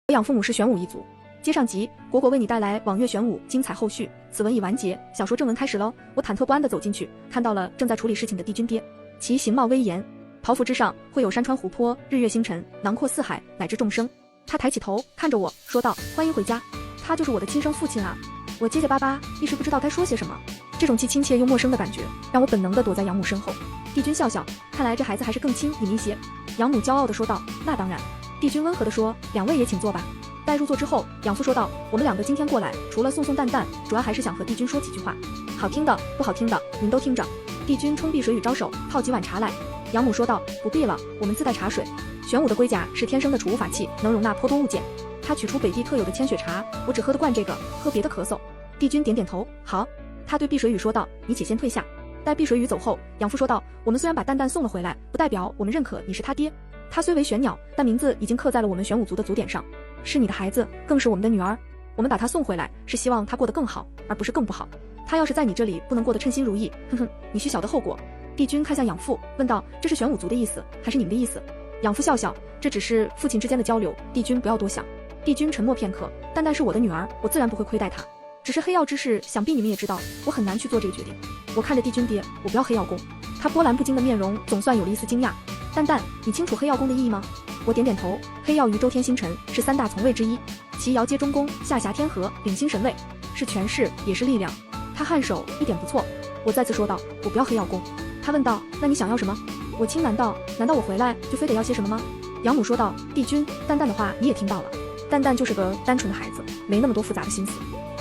我养父母是玄武一族。接上集，果果为你带来网页玄武精彩后续。此文已完结，小说正文开始喽。我忐忑不安地走进去，看到了正在处理事情的帝君爹，其形貌威严，袍服之上会有山川湖泊、日月星辰，囊括四海乃至众生。他抬起头看着我说道：“欢迎回家。”他就是我的亲生父亲啊！我结结巴巴，一时不知道该说些什么。这种既亲切又陌生的感觉，让我本能地躲在养母身后。帝君笑笑，看来这孩子还是更亲你们一些。养母骄傲地说道：“那当然。”帝君温和地说：“两位也请坐吧。”待入座之后，养父说道：“我们两个今天过来，除了送蛋蛋，主要还是想和帝君说几句话，好听的、不好听的，您都听着。”帝君冲碧水雨招手，泡几碗茶来。养母说道：“不必了，我们自带茶水。玄武的龟甲是天生的储物法器，能容纳颇多物件。他取出北地特有的千雪茶，我只喝得惯这个，喝别的咳嗽。”帝君点点头，好。他对碧水雨说道：“你且先退下。”待碧水雨走后，养父说道：“我们虽然把蛋蛋送了回来，不代表我们认可你是他爹。他虽为玄鸟，但名字已经刻在了我们玄武族的祖典上，是你的孩子，更是我们的女儿。我们把他送回来，是希望他过得更好，而不是更不好。他要是在你这里不能过得称心如意，哼哼，你须晓得后果。”帝君看向养父，问道：“这是玄武族的意思，还是你们的意思？”养父笑笑：“这只是父亲之间的交流，帝君不要多想。”帝君沉默片刻：“蛋蛋是我的女儿，我自然不会亏待她。只是黑曜之事，想必你们也知道，我很难去做这个决定。”我看着帝君爹，我不要黑曜宫。他波澜不惊的面容总算有了一丝惊讶。蛋蛋，你清楚黑曜宫的意义吗？我点点头。黑曜于周天星辰，是三大从位之一，其遥接中宫，下辖天河，领星神位，是权势，也是力量。他颔首，一点不错。我再次说道：“我不要黑曜宫。”他问道：“那你想要什么？”我轻喃道：“难道我回来就非得要些什么吗？”养母说道：“帝君，蛋蛋的话你也听到了，蛋蛋就是个单纯的孩子，没那么多复杂的心思。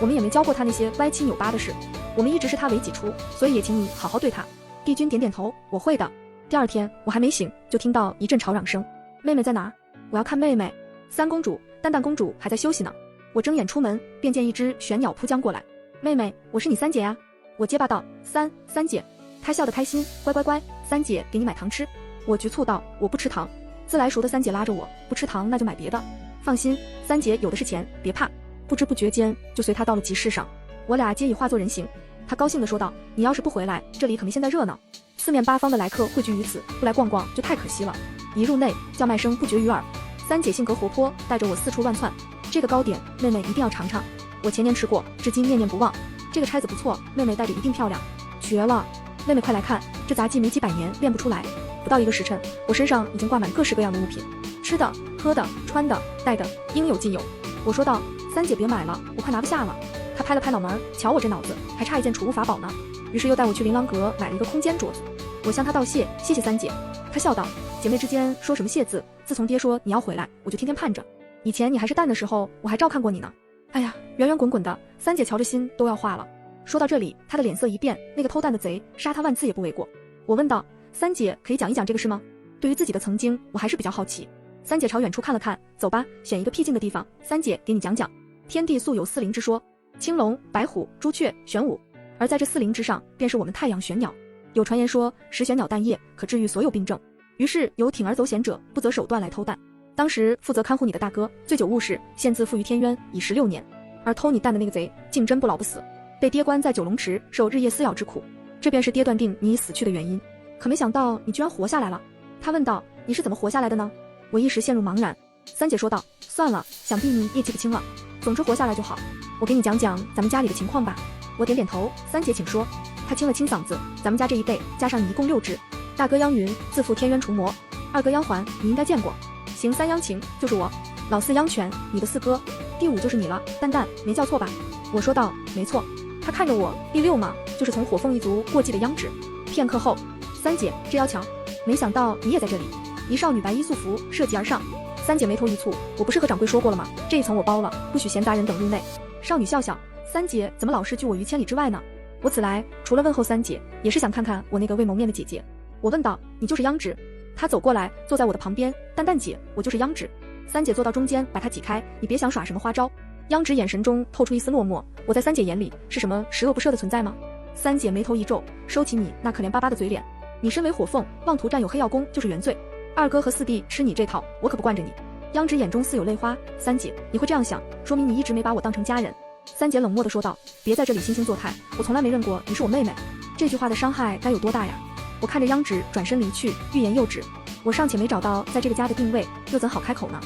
我们也没教过他那些歪七扭八的事，我们一直视他为己出，所以也请你好好对他。”帝君点点头：“我会的。”第二天我还没醒，就听到一阵吵嚷声：“妹妹在哪儿？我要看妹妹。”三公主、蛋蛋公主还在休息呢。我睁眼出门，便见一只玄鸟扑将过来。“妹妹，我是你三姐呀。”我结巴道：“三姐。”她笑得开心：“乖乖乖，三姐给你买糖吃。”我局促道：“我不吃糖。”自来熟的三姐拉着我：“不吃糖那就买别的。放心，三姐有的是钱，别怕。”不知不觉间就随她到了集市上，我俩皆已化作人形。她高兴地说道：“你要是不回来，这里可没现在热闹。四面八方的来客汇聚于此，不来逛逛就太可惜了。”一入内，叫卖声不绝于耳。三姐性格活泼，带着我四处乱窜。这个糕点，妹妹一定要尝尝。我前年吃过，至今念念不忘。这个钗子不错，妹妹戴着一定漂亮。绝了！妹妹快来看，这杂技没几百年练不出来。不到一个时辰，我身上已经挂满各式各样的物品，吃的、喝的、穿的、戴的，应有尽有。我说道：“三姐别买了，我快拿不下了。”她拍了拍脑门，瞧我这脑子，还差一件储物法宝呢。于是又带我去琳琅阁买了一个空间桌子。我向她道谢：“谢谢三姐。”她笑道：“姐妹之间说什么谢字？自从爹说你要回来，我就天天盼着。以前你还是蛋的时候，我还照看过你呢。哎呀，圆圆滚滚的，三姐瞧着心都要化了。”说到这里，她的脸色一变，那个偷蛋的贼，杀他万次也不为过。我问道：“三姐可以讲一讲这个事吗？”对于自己的曾经，我还是比较好奇。三姐朝远处看了看，走吧，选一个僻静的地方，三姐给你讲讲。天地素有四灵之说，青龙、白虎、朱雀、玄武，而在这四灵之上，便是我们太阳玄鸟。有传言说，食玄鸟蛋液可治愈所有病症，于是有铤而走险者不择手段来偷蛋。当时负责看护你的大哥醉酒误事，现自负于天渊，已16年，而偷你蛋的那个贼竟真不老不死，被爹关在九龙池，受日夜撕咬之苦，这便是爹断定你已死去的原因。可没想到你居然活下来了。他问道：“你是怎么活下来的呢？”我一时陷入茫然。三姐说道：“算了，想必你也记不清了，总之活下来就好。我给你讲讲咱们家里的情况吧。”我点点头：“三姐请说。”她清了清嗓子：“咱们家这一辈加上你一共6只，大哥央云自负天渊除魔，二哥央环你应该见过，行三央晴就是我，老四央权你的四哥，第5就是你了，蛋蛋没叫错吧？”我说道：“没错。”他看着我：“第6嘛，就是从火凤一族过继的央旨。”片刻后，三姐这要巧，没想到你也在这里。一少女白衣素服涉级而上，三姐眉头一蹙：“我不是和掌柜说过了吗？这一层我包了，不许闲杂人等入内。”少女笑笑：“三姐怎么老是拒我于千里之外呢？”我此来除了问候三姐，也是想看看我那个未谋面的姐姐。我问道：“你就是央旨？”她走过来，坐在我的旁边：“蛋蛋姐，我就是央旨。”三姐坐到中间，把她挤开：“你别想耍什么花招。”央旨眼神中透出一丝落寞：“我在三姐眼里是什么十恶不赦的存在吗？”三姐眉头一皱，收起你那可怜巴巴的嘴脸：“你身为火凤，妄图占有黑曜宫就是原罪。二哥和四弟吃你这套，我可不惯着你。”央旨眼中似有泪花：“三姐，你会这样想，说明你一直没把我当成家人。”三姐冷漠地说道：“别在这里惺惺作态，我从来没认过你是我妹妹。”这句话的伤害该有多大呀？我看着央旨转身离去，欲言又止。我尚且没找到在这个家的定位，又怎好开口呢？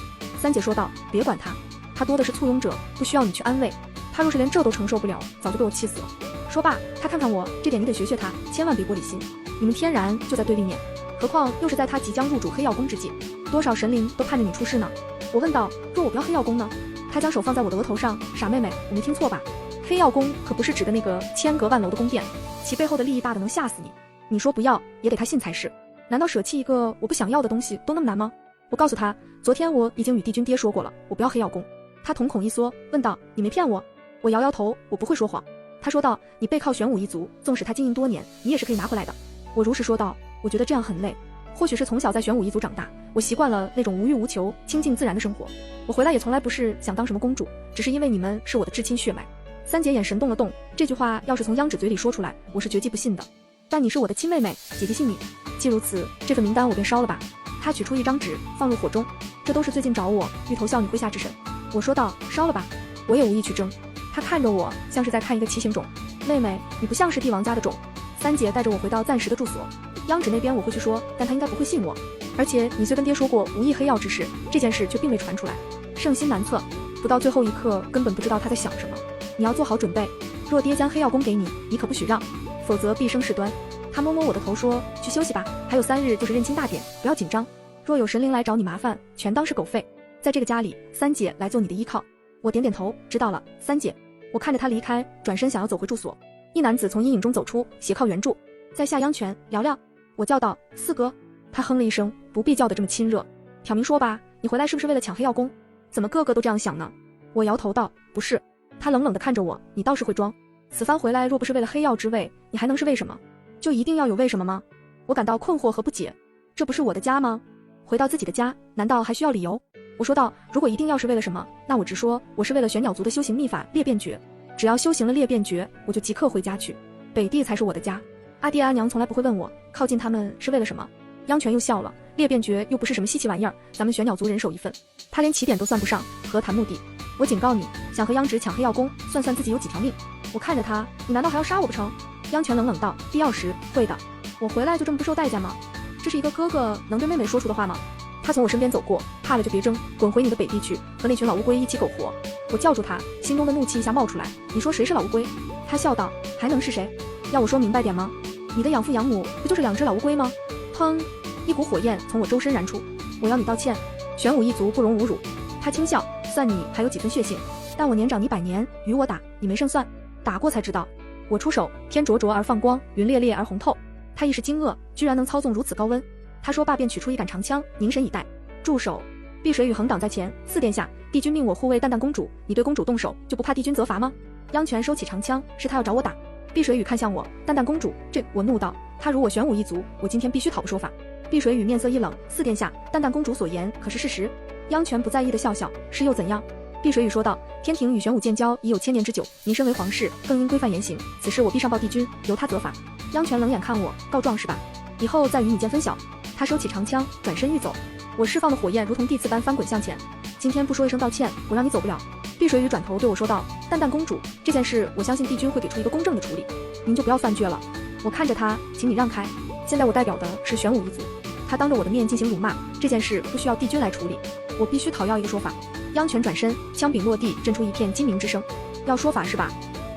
三姐说道，别管他，他多的是簇拥者，不需要你去安慰。他若是连这都承受不了，早就被我气死了。说罢，他看看我，这点你得学学他，千万别玻璃心。你们天然就在对立面，何况又是在他即将入主黑曜宫之际，多少神灵都盼着你出世呢。我问道，若我不要黑曜宫呢？他将手放在我的额头上，傻妹妹，我没听错吧？黑曜宫可不是指的那个千阁万楼的宫殿，其背后的利益大的能吓死你。你说不要，也得他信才是。难道舍弃一个我不想要的东西都那么难吗？我告诉他，昨天我已经与帝君爹说过了，我不要黑曜宫。他瞳孔一缩，问道，你没骗我？我摇摇头，我不会说谎。他说道，你背靠玄武一族，纵使他经营多年，你也是可以拿回来的。我如实说道，我觉得这样很累，或许是从小在玄武一族长大，我习惯了那种无欲无求、清静自然的生活。我回来也从来不是想当什么公主，只是因为你们是我的至亲血脉。三姐眼神动了动，这句话要是从央芷嘴里说出来，我是绝技不信的。但你是我的亲妹妹，姐姐信你。既如此，这份名单我便烧了吧。他取出一张纸，放入火中。这都是最近找我芋头笑你麾下之神。我说道，烧了吧，我也无意去争。他看着我，像是在看一个奇形种。妹妹，你不像是帝王家的种。三姐带着我回到暂时的住所。央芷那边我会去说，但他应该不会信我。而且你虽跟爹说过无意黑曜之事，这件事却并未传出来，圣心难测，不到最后一刻根本不知道他在想什么。你要做好准备，若爹将黑曜宫给你，你可不许让，否则必生事端。他摸摸我的头说，去休息吧，还有3日就是认亲大典，不要紧张。若有神灵来找你麻烦，全当是狗吠。在这个家里，三姐来做你的依靠。我点点头，知道了，三姐。我看着他离开，转身想要走回住所。一男子从阴影中走出，斜靠圆柱，在下央权，聊聊。我叫道，四哥。他哼了一声，不必叫得这么亲热，挑明说吧，你回来是不是为了抢黑曜宫？怎么个个都这样想呢？我摇头道，不是。他冷冷地看着我，你倒是会装。此番回来若不是为了黑曜之位，你还能是为什么？就一定要有为什么吗？我感到困惑和不解。这不是我的家吗？回到自己的家，难道还需要理由？我说道，如果一定要是为了什么，那我直说，我是为了玄鸟族的修行秘法裂变诀。只要修行了裂变诀，我就即刻回家去。北地才是我的家。阿爹阿娘从来不会问我靠近他们是为了什么。央权又笑了，裂变诀又不是什么稀奇玩意儿，咱们玄鸟族人手一份，他连起点都算不上，何谈目的？我警告你，想和央芷抢黑曜宫，算算自己有几条命。我看着他，你难道还要杀我不成？央权冷冷道，必要时会的。我回来就这么不受待见吗？这是一个哥哥能对妹妹说出的话吗？他从我身边走过，怕了就别争，滚回你的北地去，和那群老乌龟一起苟活。我叫住他，心中的怒气一下冒出来，你说谁是老乌龟？他笑道，还能是谁？要我说明白点吗？你的养父养母不就是2只老乌龟吗？砰！一股火焰从我周身燃出，我要你道歉，玄武一族不容侮辱。他轻笑，算你还有几分血性，但我年长你100年，与我打，你没胜算，打过才知道。我出手，天灼灼而放光，云烈烈而红透。他一时惊愕，居然能操纵如此高温。他说罢便取出一杆长枪，凝神以待。住手！碧水羽横挡在前，四殿下，帝君命我护卫蛋蛋公主，你对公主动手，就不怕帝君责罚吗？央权收起长枪，是他要找我打。碧水羽看向我，蛋蛋公主，这我怒道，他如我玄武一族，我今天必须讨个说法。碧水羽面色一冷，四殿下，蛋蛋公主所言可是事实？央权不在意的笑笑，是又怎样？碧水羽说道，天庭与玄武建交已有1000年之久，您身为皇室，更应规范言行，此事我必上报帝君，由他责罚。央权冷眼看我，告状是吧？以后再与你见分晓。他收起长枪，转身欲走。我释放的火焰如同地刺般翻滚向前。今天不说一声道歉，我让你走不了。碧水羽转头对我说道，蛋蛋公主，这件事我相信帝君会给出一个公正的处理，您就不要犯倔了。我看着他，请你让开。现在我代表的是玄武一族，他当着我的面进行辱骂，这件事不需要帝君来处理，我必须讨要一个说法。央权转身，枪柄落地，震出一片金鸣之声。要说法是吧？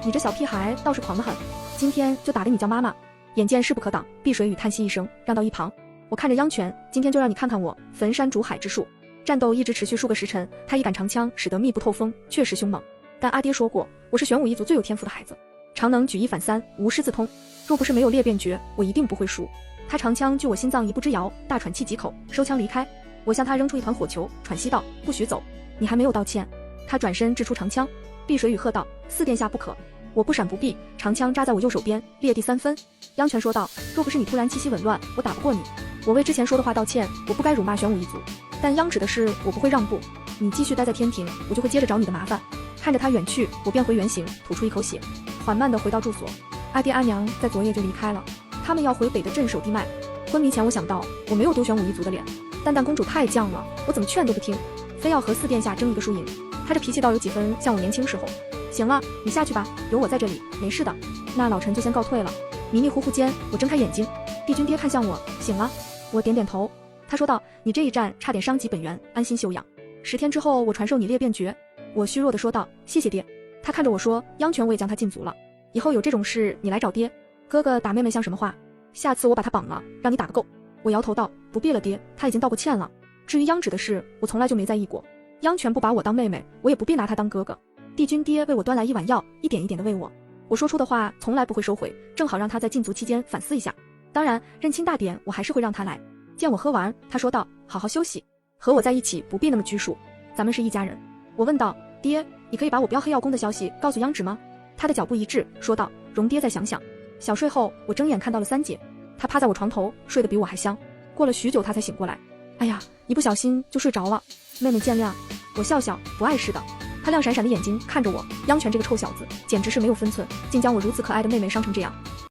你这小屁孩倒是狂得很，今天就打得你叫妈妈。眼见势不可挡，碧水羽叹息一声，让到一旁。我看着央权，今天就让你看看我焚山逐海之术。战斗一直持续数个时辰，他一杆长枪使得密不透风，确实凶猛。但阿爹说过，我是玄武一族最有天赋的孩子，常能举一反三，无师自通。若不是没有裂变诀，我一定不会输。他长枪距我心脏一步之遥，大喘气几口，收枪离开。我向他扔出一团火球，喘息道，不许走。你还没有道歉。他转身掷出长枪。碧水羽喝道，四殿下不可。我不闪不避，长枪扎在我右手边，裂地3分。央权说道，若不是你突然气息紊乱，我打不过你。我为之前说的话道歉，我不该辱骂玄武一族，但央芷的事我不会让步。你继续待在天庭，我就会接着找你的麻烦。看着他远去，我便回原形，吐出一口血，缓慢地回到住所。阿爹阿娘在昨夜就离开了，他们要回北的镇守地脉。昏迷前我想到，我没有丢玄武一族的脸，蛋蛋公主太犟了，我怎么劝都不听，非要和四殿下争一个输赢。他这脾气倒有几分像我年轻时候。行了，你下去吧，有我在这里，没事的。那老臣就先告退了。迷迷糊糊间，我睁开眼睛，帝君爹看向我，醒了。我点点头。他说道，你这一战差点伤及本源，安心休养。10天之后我传授你裂变诀。我虚弱地说道，谢谢爹。他看着我说，央权我也将他禁足了，以后有这种事你来找爹。哥哥打妹妹像什么话？下次我把他绑了，让你打个够。我摇头道，不必了爹，他已经道过歉了。至于央芷的事，我从来就没在意过。央权不把我当妹妹，我也不必拿他当哥哥。帝君爹为我端来一碗药，一点一点地喂我。我说出的话从来不会收回，正好让他在禁足期间反思一下。当然，认亲大典我还是会让他来。见我喝完，他说道，好好休息，和我在一起不必那么拘束，咱们是一家人。我问道，爹，你可以把我标黑曜宫的消息告诉央芷吗？他的脚步一致，说道，容爹再想想。小睡后，我睁眼看到了三姐，她趴在我床头，睡得比我还香。过了许久，她才醒过来。哎呀，一不小心就睡着了，妹妹见谅。我笑笑，不碍事的。她亮闪闪的眼睛看着我，央权这个臭小子，简直是没有分寸，竟将我如此可爱的妹妹伤成这样。